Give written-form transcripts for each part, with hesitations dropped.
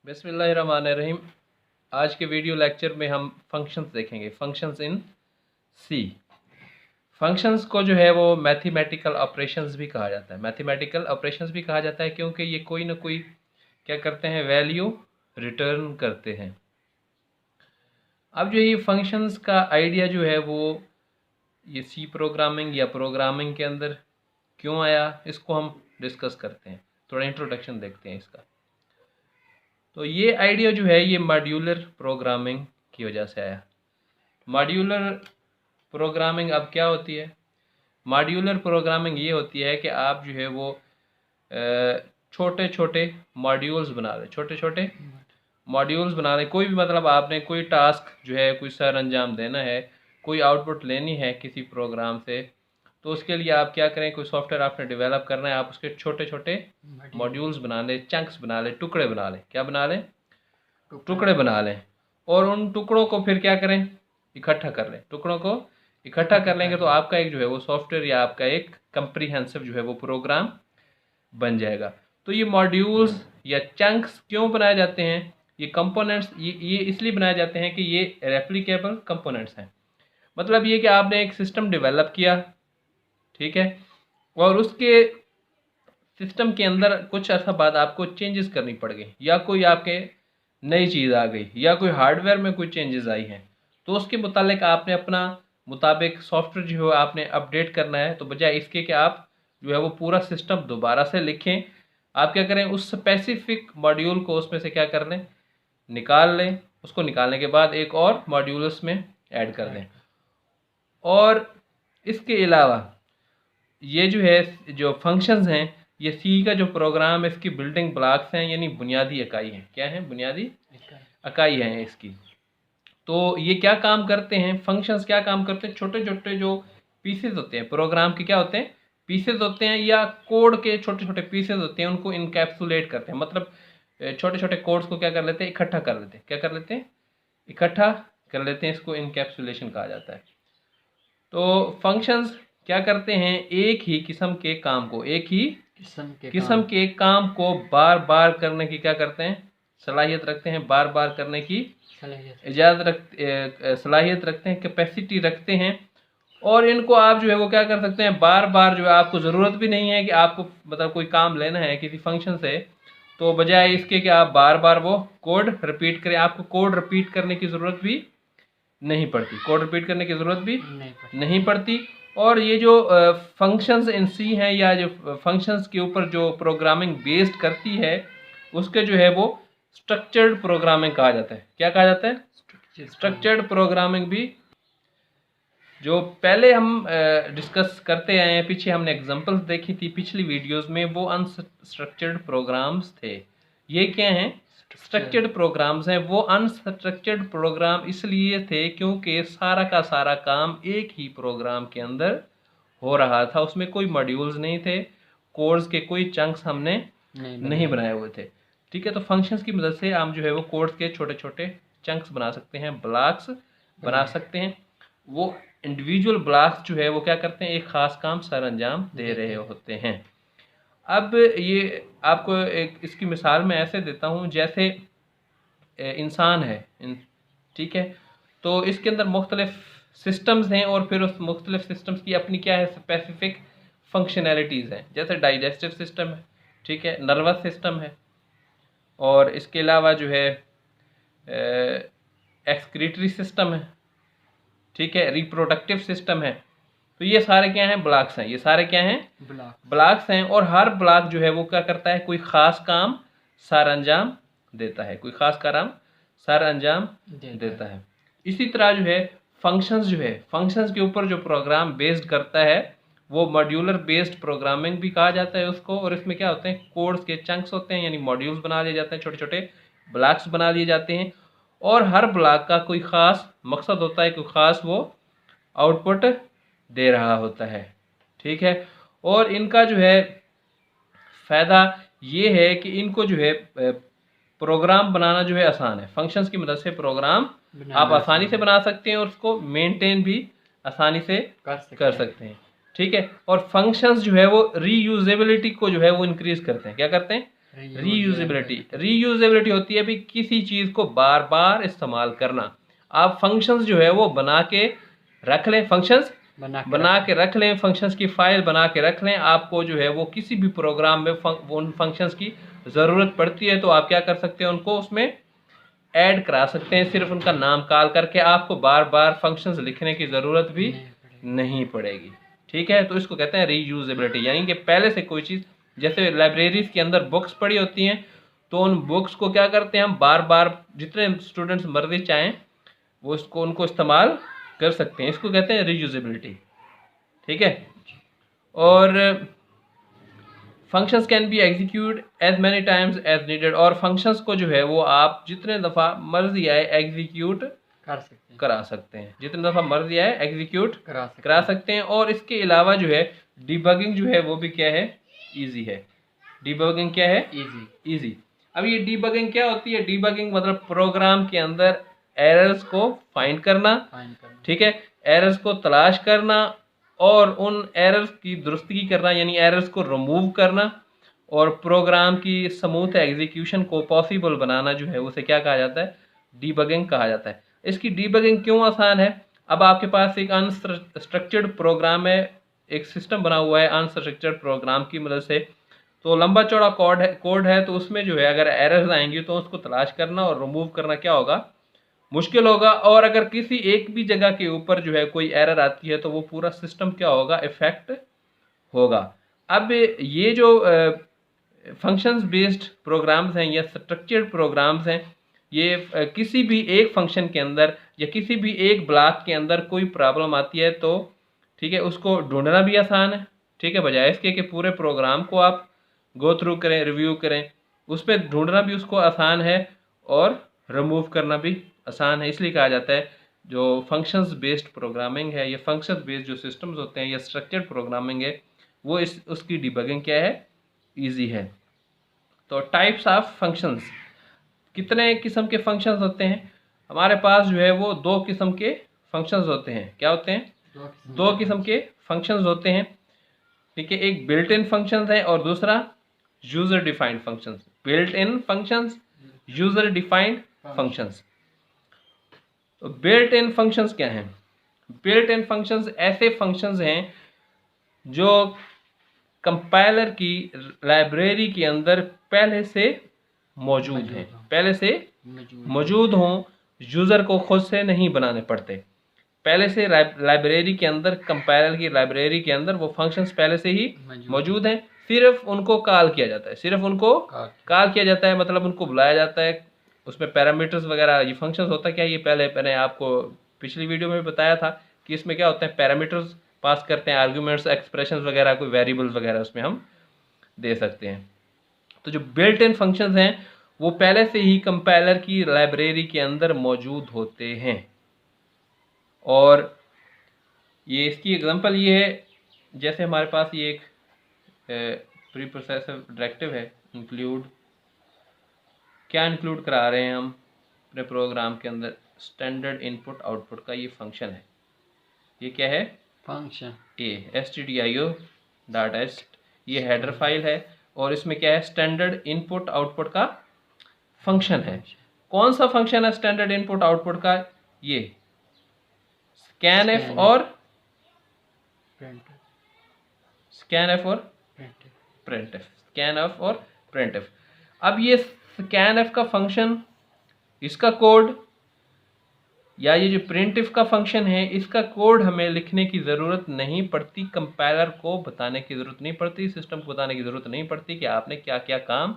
बिस्मिल्लाहिर्रहमानिर्रहीम। आज के वीडियो लेक्चर में हम फंक्शंस देखेंगे, फंक्शंस इन सी। फंक्शंस को जो है वो मैथमेटिकल ऑपरेशंस भी कहा जाता है, मैथमेटिकल ऑपरेशंस भी कहा जाता है क्योंकि ये कोई ना कोई क्या करते हैं, वैल्यू रिटर्न करते हैं। अब जो ये फंक्शंस का आइडिया जो है वो ये सी प्रोग्रामिंग या प्रोग्रामिंग के अंदर क्यों आया, इसको हम डिस्कस करते हैं। थोड़ा इंट्रोडक्शन देखते हैं इसका। तो ये आइडिया जो है ये मॉड्यूलर प्रोग्रामिंग की वजह से आया। मॉड्यूलर प्रोग्रामिंग अब क्या होती है? मॉड्यूलर प्रोग्रामिंग ये होती है कि आप जो है वो छोटे छोटे मॉड्यूल्स बना लें, छोटे छोटे मॉड्यूल्स बना लें। कोई भी मतलब आपने कोई टास्क जो है कोई सर अंजाम देना है, कोई आउटपुट लेनी है किसी प्रोग्राम से, तो उसके लिए आप क्या करें, कोई सॉफ्टवेयर आपने डेवलप करना है, आप उसके छोटे छोटे मॉड्यूल्स बना लें, चंक्स बना लें, टुकड़े बना लें। क्या बना लें? टुकड़े बना लें। और उन टुकड़ों को फिर क्या करें, इकट्ठा कर लें। टुकड़ों को इकट्ठा कर लेंगे तो आपका एक जो है वो सॉफ्टवेयर या आपका एक कंप्रीहेंसिव जो है वो प्रोग्राम बन जाएगा। तो ये मॉड्यूल्स या चंक्स क्यों बनाए जाते हैं, ये कंपोनेंट्स ये इसलिए बनाए जाते हैं कि ये रेप्लिकेबल कंपोनेंट्स हैं। मतलब ये कि आपने एक सिस्टम डेवलप किया, ठीक है, और उसके सिस्टम के अंदर कुछ अर्सा बाद आपको चेंजेस करनी पड़ गई, या कोई आपके नई चीज़ आ गई, या कोई हार्डवेयर में कोई चेंजेस आई हैं, तो उसके मुतालिक आपने अपना मुताबिक सॉफ्टवेयर जो है आपने अपडेट करना है। तो बजाय इसके कि आप जो है वो पूरा सिस्टम दोबारा से लिखें, आप क्या करें, उस स्पेसिफिक मॉड्यूल को उसमें से क्या कर लें, निकाल लें। उसको निकालने के बाद एक और मॉड्यूल उसमें ऐड कर दें। और इसके अलावा ये जो है जो फंक्शंस हैं, ये सी का जो प्रोग्राम है इसकी बिल्डिंग ब्लॉक्स हैं, यानी बुनियादी इकाई हैं। क्या है? बुनियादी इकाई हैं इसकी। तो ये क्या काम करते हैं, फंक्शंस क्या काम करते हैं? छोटे छोटे जो पीसेस होते हैं प्रोग्राम के, क्या होते हैं? पीसेस होते हैं, या कोड के छोटे छोटे पीसेस होते हैं, उनको इनकैप्सुलेट करते हैं। मतलब छोटे छोटे कोड्स को क्या कर लेते हैं, इकट्ठा कर लेते हैं। क्या कर लेते हैं? इकट्ठा कर लेते हैं। इसको इनकैप्सुलेशन कहा जाता है। तो फंक्शंस क्या करते हैं, एक ही किस्म के काम को, एक ही किस्म के काम को बार बार करने की क्या करते हैं, सलाहियत रखते हैं। बार बार करने की सलाहियत रखते हैं, कैपेसिटी रखते हैं। और इनको आप जो है वो क्या कर सकते हैं, बार बार जो है आपको ज़रूरत भी नहीं है कि आपको मतलब कोई काम लेना है किसी फंक्शन से, तो बजाय इसके कि आप बार बार वो कोड रिपीट करें, आपको कोड रिपीट करने की ज़रूरत भी नहीं पड़ती, कोड रिपीट करने की ज़रूरत भी नहीं पड़ती। और ये जो फंक्शंस इन सी हैं, या जो फंक्शंस के ऊपर जो प्रोग्रामिंग बेस्ड करती है, उसके जो है वो स्ट्रक्चर्ड प्रोग्रामिंग कहा जाता है। क्या कहा जाता है? स्ट्रक्चर्ड प्रोग्रामिंग भी जो पहले हम डिस्कस करते आए हैं, पीछे हमने एग्जांपल्स देखी थी पिछली वीडियोस में, वो अनस्ट्रक्चर्ड प्रोग्राम्स थे। ये क्या हैं? स्ट्रक्चर्ड प्रोग्राम्स हैं। वो अनस्ट्रक्चर्ड प्रोग्राम इसलिए थे क्योंकि सारा का सारा काम एक ही प्रोग्राम के अंदर हो रहा था, उसमें कोई मॉड्यूल्स नहीं थे, कोड्स के कोई चंक्स हमने नहीं बनाए हुए थे। ठीक है, तो फंक्शंस की मदद से हम जो है वो कोड्स के छोटे छोटे चंक्स बना सकते हैं, ब्लॉक्स बना सकते हैं। वो इंडिविजुअल ब्लॉक्स जो है वो क्या करते हैं, एक ख़ास काम सर अंजाम दे रहे होते हैं। अब ये आपको एक इसकी मिसाल मैं ऐसे देता हूँ, जैसे इंसान है, ठीक है, तो इसके अंदर मुख्तलिफ सिस्टम्स हैं, और फिर उस मुख्तलिफ सिस्टम्स की अपनी क्या है, स्पेसिफिक फंक्शनैलिटीज़ हैं। जैसे डाइजेस्टिव सिस्टम है, ठीक है, नर्वस सिस्टम है, और इसके अलावा जो है एक्सक्रीटरी सिस्टम है, ठीक है, रिप्रोडक्टिव सिस्टम है। तो ये सारे क्या हैं, ब्लॉक्स हैं। ये सारे क्या हैं, ब्लॉक्स हैं। और हर ब्लॉक जो है वो क्या करता है, कोई ख़ास काम सर अंजाम देता है, कोई ख़ास काम सर अंजाम देता है। इसी तरह जो है फंक्शंस जो है, फंक्शंस के ऊपर जो प्रोग्राम बेस्ड करता है वो मॉड्यूलर बेस्ड प्रोग्रामिंग भी कहा जाता है उसको। और इसमें क्या होते हैं, कोड्स के चंक्स होते हैं, यानी मॉड्यूल्स बना लिए जाते हैं, छोटे छोटे ब्लॉक्स बना लिए जाते हैं। और हर ब्लॉक का कोई ख़ास मकसद होता है, कोई ख़ास वो आउटपुट दे रहा होता है, ठीक है। और इनका जो है फ़ायदा ये है कि इनको जो है प्रोग्राम बनाना जो है आसान है। फंक्शंस की मदद से प्रोग्राम आप आसानी से बना सकते हैं, और उसको मेंटेन भी आसानी से कर सकते हैं, ठीक है। और फंक्शंस जो है वो रीयूजेबिलिटी को जो है वो इंक्रीज़ करते हैं। क्या करते हैं? रीयूजेबिलिटी होती है भी किसी चीज को बार बार इस्तेमाल करना। आप फंक्शंस जो है वो बना के रख लें, फंक्शंस बना के रख लें, फंक्शंस की फाइल बना के रख लें। आपको जो है वो किसी भी प्रोग्राम में उन फंक्शंस की ज़रूरत पड़ती है तो आप क्या कर सकते हैं, उनको उसमें ऐड करा सकते हैं। सिर्फ उनका नाम कॉल करके आपको बार बार फंक्शंस लिखने की ज़रूरत भी नहीं पड़ेगी। ठीक है, तो इसको कहते हैं रीयूजेबिलिटी, यानी कि पहले से कोई चीज़, जैसे लाइब्रेरीज के अंदर बुक्स पड़ी होती हैं तो उन बुक्स को क्या करते हैं हम बार बार जितने स्टूडेंट्स मर्जी चाहें वो उसको उनको इस्तेमाल कर सकते हैं। इसको कहते हैं रीयूजेबिलिटी। ठीक है, और functions can be execute as many times as needed, और फंक्शंस को जो है वो आप जितने दफ़ा मर्जी आए एग्जीक्यूट करा सकते हैं, जितने दफ़ा मर्जी आए एग्जीक्यूट करा सकते हैं। और इसके अलावा जो है डिबगिंग जो है वो भी क्या है, ईजी है। डिबगिंग क्या है, ईजी। अब ये डिबगिंग क्या होती है, डिबगिंग मतलब प्रोग्राम के अंदर एरर्स को फाइंड करना। ठीक है, एरर्स को तलाश करना और उन एरर्स की दुरुस्तगी करना, यानी एरर्स को रिमूव करना, और प्रोग्राम की स्मूथ एग्जीक्यूशन को पॉसिबल बनाना जो है उसे क्या कहा जाता है, डिबगिंग कहा जाता है। इसकी डिबगिंग क्यों आसान है, अब आपके पास एक अनस्ट्रक्चर्ड प्रोग्राम है, एक सिस्टम बना हुआ है अनस्ट्रक्चर्ड प्रोग्राम की मदद से, तो लंबा चौड़ा कोड है तो उसमें जो है अगर एरर्स आएंगी तो उसको तलाश करना और रिमूव करना क्या होगा, मुश्किल होगा। और अगर किसी एक भी जगह के ऊपर जो है कोई एरर आती है तो वो पूरा सिस्टम क्या होगा, इफेक्ट होगा। अब ये जो फंक्शंस बेस्ड प्रोग्राम्स हैं या स्ट्रक्चर्ड प्रोग्राम्स हैं, ये किसी भी एक फंक्शन के अंदर या किसी भी एक ब्लॉक के अंदर कोई प्रॉब्लम आती है तो ठीक है उसको ढूंढना भी आसान है। ठीक है, बजाय इसके कि पूरे प्रोग्राम को आप गो थ्रू करें, रिव्यू करें, उस पर ढूंढना भी उसको आसान है और रिमूव करना भी आसान है। इसलिए कहा जाता है जो फंक्शंस बेस्ड प्रोग्रामिंग है या फंक्शंस बेस्ड जो सिस्टम्स होते हैं या स्ट्रक्चर्ड प्रोग्रामिंग है वो उसकी डिबगिंग क्या है, इजी है। तो टाइप्स ऑफ फंक्शंस, कितने किस्म के फंक्शंस होते हैं हमारे पास, जो है वो दो किस्म के फंक्शंस होते हैं। क्या होते हैं, दो किस्म के फंक्शंस होते हैं। ठीक है, एक बिल्ट इन फंक्शंस है और दूसरा user defined functions. Built in functions, user defined functions. तो बिल्ट इन फंक्शंस क्या हैं, बिल्ट इन फंक्शंस ऐसे फंक्शंस हैं जो कंपाइलर की लाइब्रेरी के अंदर पहले से मौजूद हैं, पहले से मौजूद हों, यूज़र को खुद से नहीं बनाने पड़ते। पहले से लाइब्रेरी के अंदर, कंपाइलर की लाइब्रेरी के अंदर वो फंक्शंस पहले से ही मौजूद हैं, सिर्फ उनको कॉल किया जाता है, सिर्फ उनको कॉल किया जाता है, मतलब उनको बुलाया जाता है। उसमें पैरामीटर्स वगैरह, ये फंक्शंस होता क्या है, ये पहले मैंने आपको पिछली वीडियो में भी बताया था कि इसमें क्या होता है, पैरामीटर्स पास करते हैं, आर्ग्यूमेंट्स, एक्सप्रेशन वगैरह, कोई वेरिएबल्स वगैरह उसमें हम दे सकते हैं। तो जो बिल्ट इन फंक्शंस हैं वो पहले से ही कंपाइलर की लाइब्रेरी के अंदर मौजूद होते हैं। और ये इसकी एग्जांपल ये है, जैसे हमारे पास ये एक प्री प्रोसेसर डायरेक्टिव है, इंक्लूड, क्या इंक्लूड करा रहे हैं हम अपने प्रोग्राम के अंदर, स्टैंडर्ड इनपुट आउटपुट का ये फंक्शन है। ये क्या है, फंक्शन stdio.h, ये हेडर फाइल है और इसमें क्या है, स्टैंडर्ड इनपुट आउटपुट का फंक्शन है। कौन सा फंक्शन है स्टैंडर्ड इनपुट आउटपुट का, ये स्कैनएफ और प्रिंटएफ। अब ये स्कैनएफ का फंक्शन, इसका कोड, या ये जो प्रिंटइफ का फंक्शन है इसका कोड हमें लिखने की ज़रूरत नहीं पड़ती, कंपाइलर को बताने की ज़रूरत नहीं पड़ती, सिस्टम को बताने की ज़रूरत नहीं पड़ती कि आपने क्या क्या काम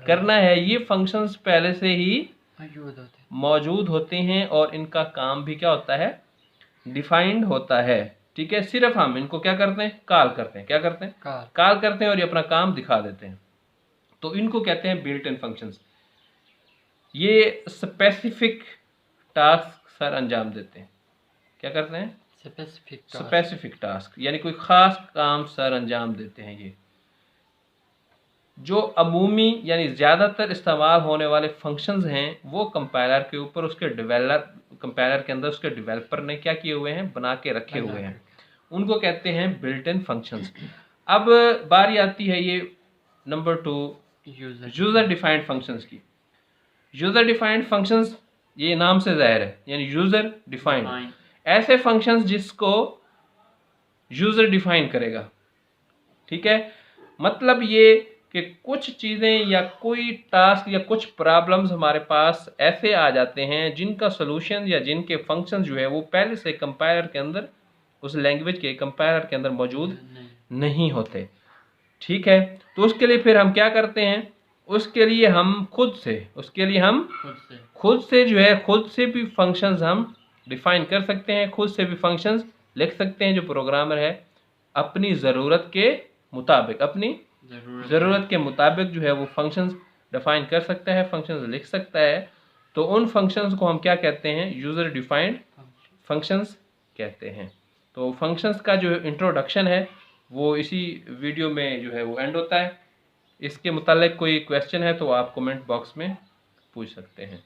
करना है। ये फंक्शंस पहले से ही मौजूद होते हैं और इनका काम भी क्या होता है, डिफाइंड होता है। ठीक है, सिर्फ हम इनको क्या करते हैं, कॉल करते हैं, क्या करते हैं, कॉल करते हैं और ये अपना काम दिखा देते हैं। तो इनको कहते हैं बिल्ट इन फंक्शंस। ये स्पेसिफिक टास्क सर अंजाम देते हैं, क्या करते हैं, स्पेसिफिक टास्क, यानी कोई ख़ास काम सर अंजाम देते हैं। ये जो अमूमी यानी ज़्यादातर इस्तेमाल होने वाले फंक्शंस हैं वो कंपाइलर के ऊपर उसके कंपाइलर के अंदर उसके डेवलपर ने क्या किए हुए हैं, बना के रखे हुए हैं, उनको कहते हैं बिल्ट इन फंक्शंस। अब बारी आती है ये नंबर 2, यूज़र डिफाइंड फंक्शंस की। यूज़र डिफाइंड फंक्शंस ये नाम से ज़ाहिर है, यानी यूज़र डिफाइंड ऐसे फंक्शंस जिसको यूज़र डिफाइन करेगा। ठीक है, मतलब ये कि कुछ चीज़ें या कोई टास्क या कुछ प्रॉब्लम्स हमारे पास ऐसे आ जाते हैं जिनका सोल्यूशन या जिनके फंक्शन जो है वो पहले से कंपाइलर के अंदर, उस लैंग्वेज के कंपाइलर के अंदर मौजूद नहीं होते। ठीक है, तो उसके लिए फिर हम क्या करते हैं, उसके लिए हम खुद से जो है खुद से भी फंक्शंस हम डिफाइन कर सकते हैं, खुद से भी फंक्शंस लिख सकते हैं। जो प्रोग्रामर है अपनी ज़रूरत के मुताबिक, अपनी ज़रूरत के मुताबिक जो है वो फंक्शंस डिफाइन कर सकता है, फंक्शंस लिख सकता है। तो उन फंक्शंस को हम क्या कहते हैं, यूज़र डिफाइंड फंक्शंस कहते हैं। तो फंक्शंस का जो इंट्रोडक्शन है वो इसी वीडियो में जो है वो एंड होता है। इसके मुतालिक कोई क्वेश्चन है तो आप कमेंट बॉक्स में पूछ सकते हैं।